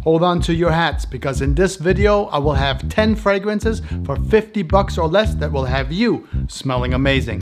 Hold on to your hats, because in this video I will have 10 fragrances for 50 bucks or less that will have you smelling amazing.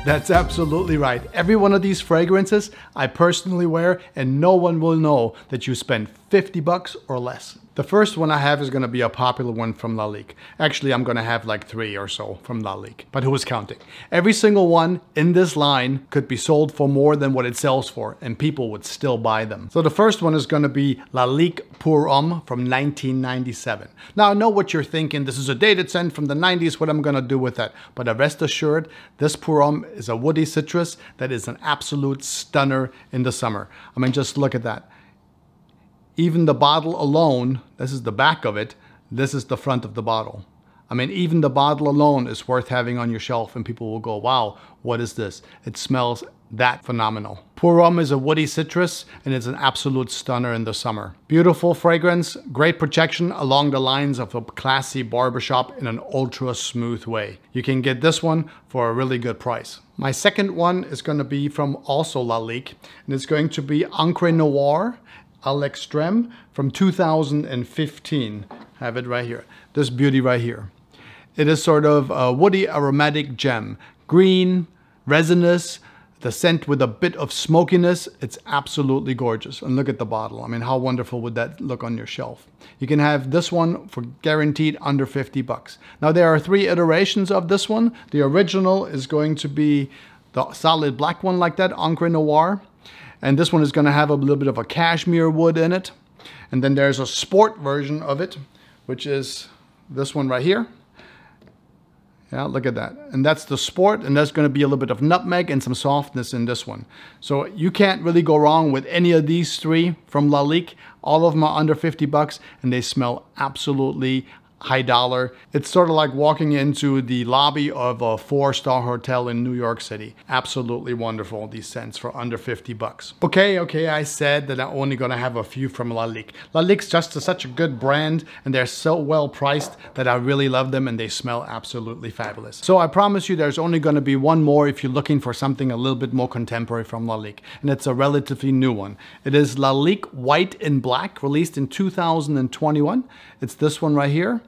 That's absolutely right. Every one of these fragrances I personally wear, and no one will know that you spent 50 bucks or less. The first one I have is going to be a popular one from Lalique. Actually, I'm going to have like 3 or so from Lalique, but who is counting? Every single one in this line could be sold for more than what it sells for, and people would still buy them. So the first one is going to be Lalique Pour Homme from 1997. Now I know what you're thinking. This is a dated scent from the 90s. What I'm going to do with that? But rest assured, this Pour Homme is a woody citrus that is an absolute stunner in the summer. I mean, just look at that. Even the bottle alone, this is the back of it, this is the front of the bottle. I mean, even the bottle alone is worth having on your shelf, and people will go, wow, what is this? It smells that phenomenal. Pour Homme is a woody citrus, and it's an absolute stunner in the summer. Beautiful fragrance, great projection along the lines of a classy barbershop in an ultra smooth way. You can get this one for a really good price. My second one is going to be from also Lalique, and it's going to be Encre Noir à l'Extrême from 2015. I have it right here. This beauty right here. It is sort of a woody aromatic gem. Green, resinous, the scent with a bit of smokiness. It's absolutely gorgeous. And look at the bottle. I mean, how wonderful would that look on your shelf? You can have this one for guaranteed under 50 bucks. Now there are 3 iterations of this one. The original is going to be the solid black one like that, Encre Noir. And this one is going to have a little bit of a cashmere wood in it. And then there's a sport version of it, which is this one right here. Yeah, look at that. And that's the sport, and there's going to be a little bit of nutmeg and some softness in this one. So you can't really go wrong with any of these 3 from Lalique. All of them are under 50 bucks, and they smell absolutely high dollar. It's sort of like walking into the lobby of a 4-star hotel in New York City. Absolutely wonderful, these scents for under 50 bucks. Okay, I said that I'm only gonna have a few from Lalique. Lalique's just such a good brand, and they're so well priced that I really love them, and they smell absolutely fabulous. So I promise you there's only gonna be one more if you're looking for something a little bit more contemporary from Lalique, and it's a relatively new one. It is Lalique White in Black, released in 2021. It's this one right here.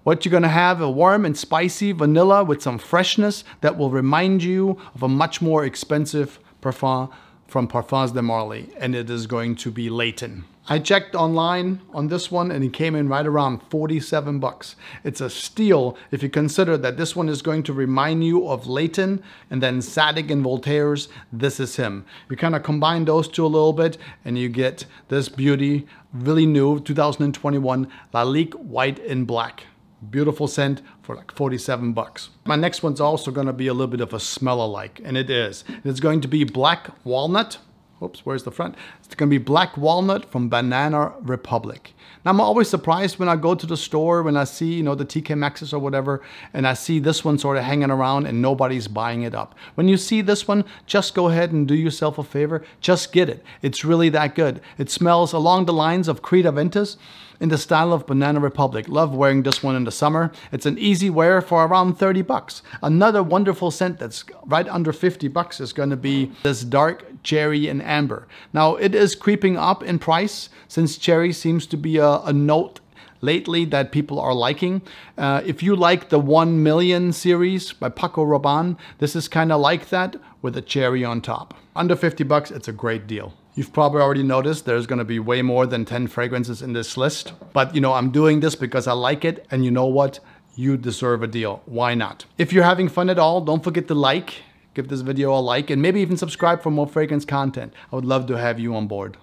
What you're going to have, a warm and spicy vanilla with some freshness that will remind you of a much more expensive parfum from Parfums de Marly, and it is going to be Layton. I checked online on this one, and it came in right around 47 bucks. It's a steal if you consider that this one is going to remind you of Layton, and then Sadig and Voltaire's This Is Him. You kind of combine those two a little bit, and you get this beauty, really new, 2021 Lalique White in Black. Beautiful scent for like 47 bucks. My next one's also going to be a little bit of a smell-alike, and it is. It's going to be Black Walnut. Oops, where's the front? It's going to be Black Walnut from Banana Republic. Now, I'm always surprised when I go to the store, when I see, you know, the TK Maxx or whatever, and I see this one sort of hanging around and nobody's buying it up. When you see this one, just go ahead and do yourself a favor. Just get it. It's really that good. It smells along the lines of Creed Aventus in the style of Banana Republic. Love wearing this one in the summer. It's an easy wear for around 30 bucks. Another wonderful scent that's right under 50 bucks is going to be this dark cherry and amber. Now, it is creeping up in price since cherry seems to be a note lately that people are liking. If you like the 1 Million series by Paco Rabanne, this is kind of like that with a cherry on top. Under 50 bucks, it's a great deal. You've probably already noticed there's going to be way more than 10 fragrances in this list. But, you know, I'm doing this because I like it. And you know what? You deserve a deal. Why not? If you're having fun at all, don't forget to like. Give this video a like. And maybe even subscribe for more fragrance content. I would love to have you on board.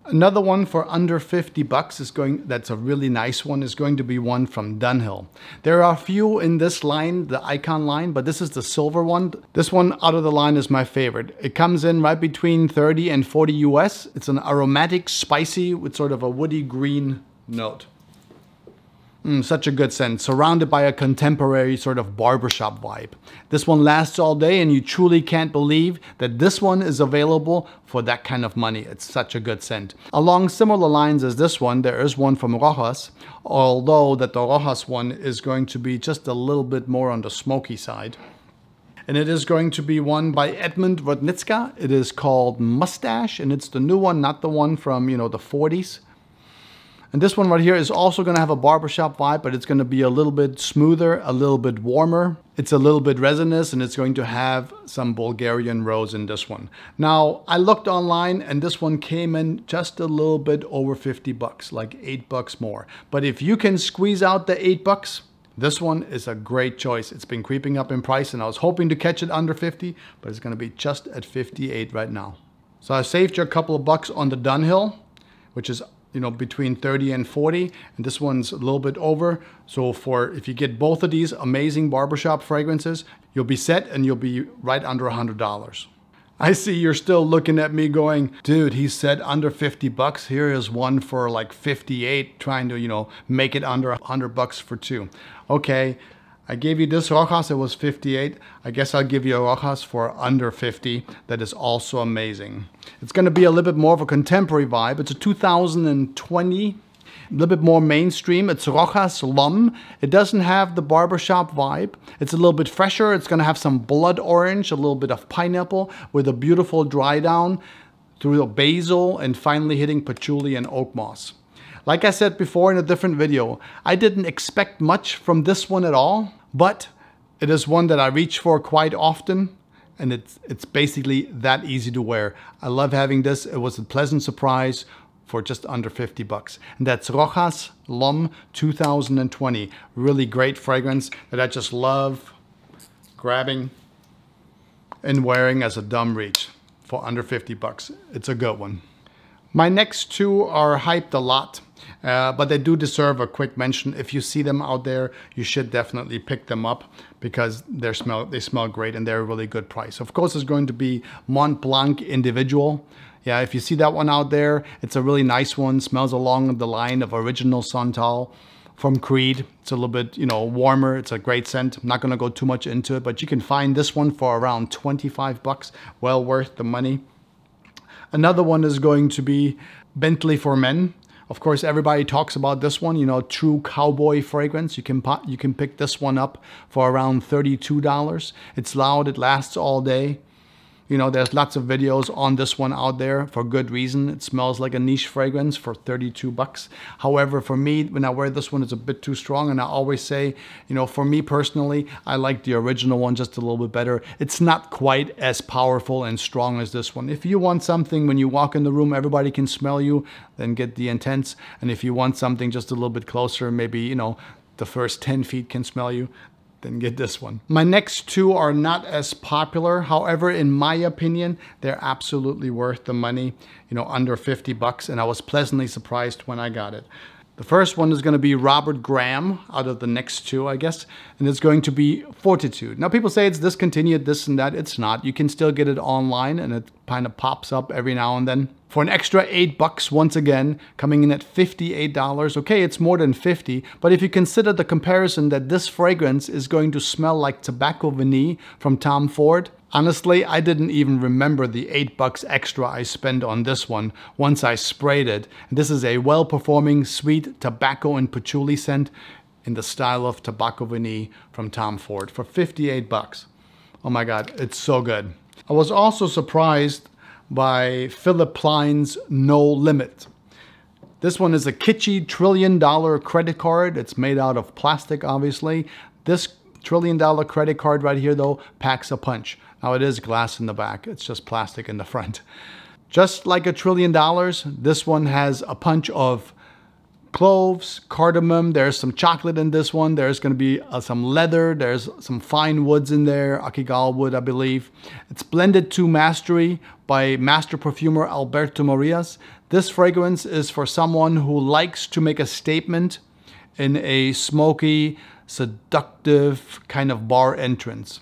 Another one for under 50 bucks that's a really nice one, is going to be one from Dunhill. There are a few in this line, the Icon line, but this is the silver one. This one out of the line is my favorite. It comes in right between 30 and 40 US. It's an aromatic, spicy with sort of a woody green note. Such a good scent, surrounded by a contemporary sort of barbershop vibe. This one lasts all day, and you truly can't believe that this one is available for that kind of money. It's such a good scent. Along similar lines as this one, there is one from Rochas, although that the Rochas one is going to be just a little bit more on the smoky side. and it is going to be one by Edmund Roudnitska. It is called Mustache, and it's the new one, not the one from, you know, the 40s. And this one right here is also going to have a barbershop vibe, but it's going to be a little bit smoother, a little bit warmer. It's a little bit resinous, and it's going to have some Bulgarian rose in this one. Now, I looked online, and this one came in just a little bit over 50 bucks, like $8 more. But if you can squeeze out the $8, this one is a great choice. It's been creeping up in price, and I was hoping to catch it under 50, but it's going to be just at 58 right now. So I saved you a couple of bucks on the Dunhill, which is, you know, between 30 and 40, and this one's a little bit over. So if you get both of these amazing barbershop fragrances, you'll be set and you'll be right under $100. I see you're still looking at me going, dude, he said under 50 bucks. Here is one for like 58, trying to, you know, make it under $100 for two. Okay, I gave you this Rochas, it was 58. I guess I'll give you a Rochas for under 50. That is also amazing. It's going to be a little bit more of a contemporary vibe. It's a 2020, a little bit more mainstream. It's Rochas Lum. It doesn't have the barbershop vibe. It's a little bit fresher. It's going to have some blood orange, a little bit of pineapple with a beautiful dry down through the basil and finally hitting patchouli and oak moss. Like I said before in a different video, I didn't expect much from this one at all, but it is one that I reach for quite often, and it's basically that easy to wear. I love having this. It was a pleasant surprise for just under 50 bucks. And that's Rochas Lum 2020. Really great fragrance that I just love grabbing and wearing as a dumb reach for under 50 bucks. It's a good one. My next two are hyped a lot. But they do deserve a quick mention. If you see them out there, you should definitely pick them up because they smell great and they're a really good price. Of course, it's going to be Mont Blanc Individual. Yeah, if you see that one out there, it's a really nice one. Smells along the line of Original Santal from Creed. It's a little bit, you know, warmer. It's a great scent. I'm not going to go too much into it, but you can find this one for around 25 bucks. Well worth the money. Another one is going to be Bentley for Men. Of course, everybody talks about this one, you know, true cowboy fragrance. You can pick this one up for around $32. It's loud, it lasts all day. You know, there's lots of videos on this one out there for good reason. It smells like a niche fragrance for 32 bucks. However, for me, when I wear this one, it's a bit too strong. And I always say, you know, for me personally, I like the original one just a little bit better. It's not quite as powerful and strong as this one. If you want something when you walk in the room, everybody can smell you, then get the Intense. And if you want something just a little bit closer, maybe, you know, the first 10 feet can smell you, then get this one. My next two are not as popular. However, in my opinion, they're absolutely worth the money, you know, under 50 bucks. And I was pleasantly surprised when I got it. The first one is going to be Robert Graham out of the next two, I guess. And it's going to be Fortitude. Now, people say it's discontinued, this and that. It's not. You can still get it online and it kind of pops up every now and then. For an extra 8 bucks, once again, coming in at $58. Okay, it's more than 50, but if you consider the comparison that this fragrance is going to smell like Tobacco Vanille from Tom Ford, honestly, I didn't even remember the 8 bucks extra I spent on this one once I sprayed it. This is a well-performing sweet tobacco and patchouli scent in the style of Tobacco Vanille from Tom Ford for 58 bucks. Oh my God, it's so good. I was also surprised by Philip Plein's No Limit. This one is a kitschy $1 trillion credit card. It's made out of plastic, obviously. This $1 trillion credit card right here, though, packs a punch. Now, it is glass in the back. It's just plastic in the front. Just like $1 trillion, this one has a punch of cloves, cardamom. There's some chocolate in this one. There's going to be some leather. There's some fine woods in there, Akigal wood, I believe. It's blended to mastery by master perfumer Alberto Marias. This fragrance is for someone who likes to make a statement in a smoky, seductive kind of bar entrance.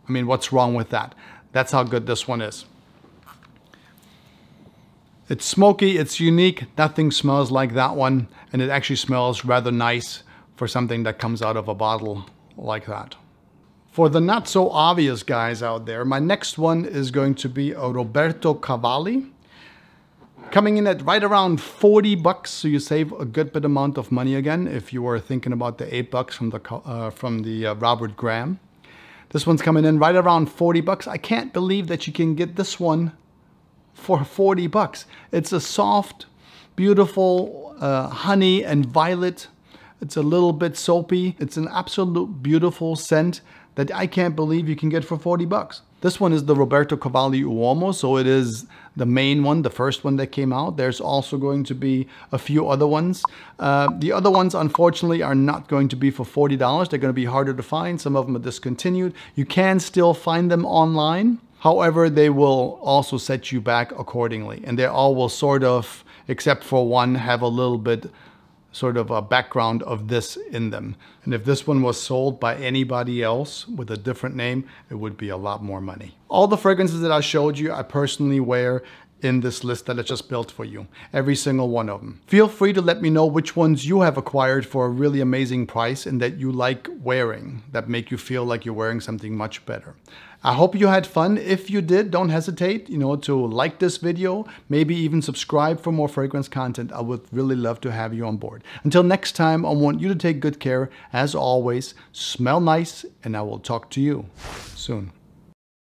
I mean, what's wrong with that? That's how good this one is. It's smoky, it's unique, nothing smells like that one, and it actually smells rather nice for something that comes out of a bottle like that. For the not so obvious guys out there, my next one is going to be a Roberto Cavalli. Coming in at right around 40 bucks, so you save a good bit amount of money again if you were thinking about the 8 bucks from the Robert Graham. This one's coming in right around 40 bucks. I can't believe that you can get this one for 40 bucks. It's a soft, beautiful honey and violet. It's a little bit soapy. It's an absolute beautiful scent that I can't believe you can get for 40 bucks. This one is the Roberto Cavalli Uomo, so it is the main one, the first one that came out. There's also going to be a few other ones. The other ones, unfortunately, are not going to be for $40. They're going to be harder to find. Some of them are discontinued. You can still find them online. However, they will also set you back accordingly. And they all will sort of, except for one, have a little bit sort of a background of this in them. And if this one was sold by anybody else with a different name, it would be a lot more money. All the fragrances that I showed you, I personally wear in this list that I just built for you. Every single one of them. Feel free to let me know which ones you have acquired for a really amazing price and that you like wearing, that make you feel like you're wearing something much better. I hope you had fun. If you did, don't hesitate, to like this video, maybe even subscribe for more fragrance content. I would really love to have you on board. Until next time, I want you to take good care. As always, smell nice, and I will talk to you soon.